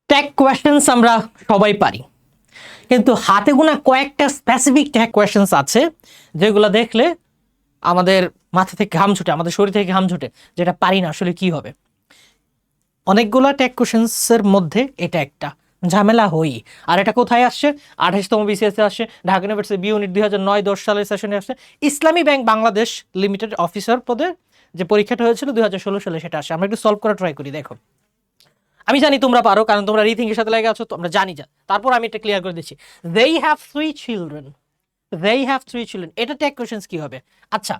Tag questions আমরা সবাই পারি, কিন্তু হাতে গোনা কয়েকটা স্পেসিফিক ট্যাগ কোয়েশ্চেন্স আছে যেগুলো দেখলে আমাদের মাথা থেকে ঘাম ছুটে, আমাদের শরীর থেকে ঘাম ছুটে, যেটা পারি না আসলে কি হবে। অনেকগুলা ট্যাগ কোয়েশ্চেন্সের মধ্যে এটা একটা ঝামেলা হই। আর এটা কোথায় আসছে? 28তম বিসিএসে আসছে, ঢাকা ইউনিভার্সিটি বি ইউনিট 2009-10 সালের সেশনে আসছে। ইসলামী ব্যাংক বাংলাদেশ লিমিটেড অফিসার পদে যে পরীক্ষাটা হয়েছিল 2016 সালে সেটা আসে। আমরা একটু সলভ করা ট্রাই করি। দেখো, আমি জানি তোমরা পারো, কারণ তোমরা রিথিংকের সাথে লেগে আছো, তো আমরা জানি যা। তারপর আমি এটা ক্লিয়ার করে দিচ্ছি। they have 3 children, they have 3 children, এটা ট্যাগ কোশ্চেন্স কি হবে? আচ্ছা,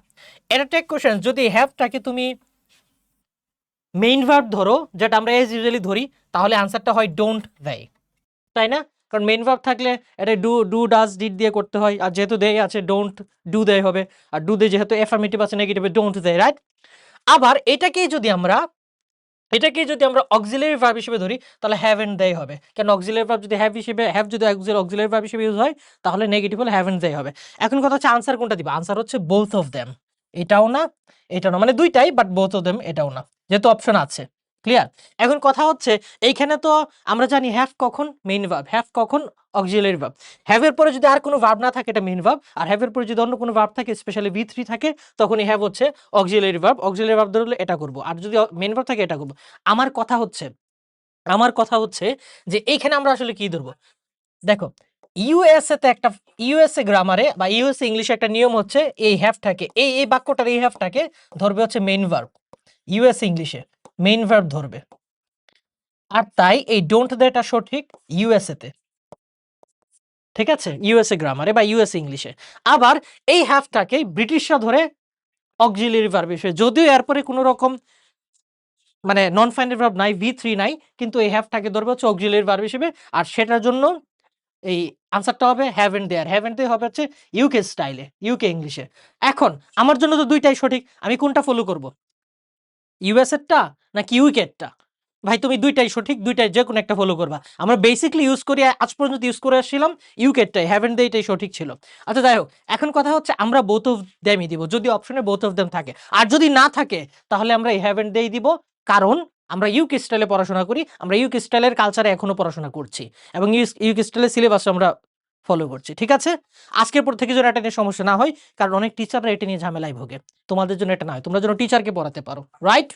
এটা ট্যাগ কোশ্চেন যদি হ্যাভটাকে তুমি মেইন ভার্ব ধরো, যেটা আমরা এজ ইউজুয়ালি ধরি, তাহলে আনসারটা হয় ডোন্ট দেয়, তাই না? কারণ মেইন ভার্ব থাকলে এটা ডু ডাজ ডিড দিয়ে করতে হয়, আর যেহেতু দেয় আছে ডোন্ট ডু দেয় হবে, আর ডু দে যেহেতু অ্যাফার্মেটিভ আছে নেগেটিভে ডোন্ট দেয়, রাইট? আবার এটাকেই যদি আমরা অক্সিলারি ভার্ব হিসেবে ধরি, তাহলে হ্যাভ এন্ড দেয় হবে। কেন অক্সিলারি ভার্ব যদি হ্যাভ যদি অক্সিলারি ভার্ব হিসেবে ইউজ হয়, তাহলে নেগেটিভ হলে হ্যাভ এন্ড দেয় হবে। এখন কথা হচ্ছে আনসার কোনটা দিবা? আনসার হচ্ছে বোথ অফ দেম, এটাও না এটাও না, মানে দুইটাই, বাট বোথ অফ দেম এটাও না, যেহেতু অপশন আছে। ক্লিয়ার? এখন কথা হচ্ছে এইখানে তো আমরা জানি হ্যাভ কখন মেইন ভার্ব, হ্যাভ কখন অক্সিলারি ভার্ব। হ্যাভ এর পরে যদি আর কোনো ভার্ব না থাকে এটা মেইন ভার্ব, আর হ্যাভ এর পরে যদি অন্য কোনো ভার্ব থাকে, স্পেশালি V3 থাকে, তখনই হ্যাভ হচ্ছে অক্সিলারি ভার্ব। অক্সিলারি ভার্ব ধরলে এটা করব, আর যদি মেইন ভার্ব থাকে এটা করব। আমার কথা হচ্ছে যে এইখানে আমরা আসলে কি ধরবো? দেখো, ইউএসএ গ্রামারে বা ইউএসএ ইংলিশে একটা নিয়ম হচ্ছে এই হ্যাভটাকে, এই বাক্যটার এই হ্যাভটাকে ধরবে হচ্ছে মেইন ভার্ব। ইউএসএ ইংলিশে মেইন ভার্ব ধরবে, আর তাই এই ডোন্ট দেটা সঠিক ইউএসএ তে। ঠিক আছে? ইউএসএ গ্রামারে বা ইউএসএ ইংলিশে। আবার এই হ্যাভটাকে ব্রিটিশরা ধরে অক্সিলারি ভার্ব হিসেবে, যদিও এরপরে কোনো রকম মানে নন ফাইনাল ভার্ব নাই, V3 নাই, কিন্তু এই হ্যাভটাকে ধরবে হচ্ছে অক্সিলারি ভার্ব হিসেবে। আর সেটার জন্য এই আনসারটা হবে have and there. Have and there হবে হচ্ছে ইউকে স্টাইলে, ইউকে ইংলিশে। এখন আমার জন্য তো দুইটাই সঠিক, আমি কোনটা ফলো করব? ইউএস এরটা নাকি ইউকে এরটা? ভাই তুমি দুইটাই সঠিক, দুইটাই যে কোনো একটা ফলো করবা। আমরা বেসিক্যালি ইউজ করি, আজ পর্যন্ত ইউজ করে আসছিলাম ইউকে এরটাই, হ্যাভ এন্ড দেয়ারটাই সঠিক ছিল। আচ্ছা যাই হোক, এখন কথা হচ্ছে আমরা বোথ অফ দেমই দিব, যদি অপশনে বোথ অফ দেম থাকে। আর যদি না থাকে, তাহলে আমরা এই হ্যাভ এন্ড দেই দিব, কারণ আমরা ইউকে স্টাইলে পড়াশোনা করি, আমরা ইউকে স্টাইলের কালচারে এখনো পড়াশোনা করছি, এবং ইউকে স্টাইলের সিলেবাস আমরা ফলো করছি। ঠিক আছে? আজকের পর থেকে যেন এটা নিয়ে সমস্যা না হয়, কারণ অনেক টিচাররা এটা নিয়ে ঝামেলায় ভোগে। তোমাদের জন্য এটা না হয়, তোমরা যেন টিচারকে পড়াতে পারো, রাইট?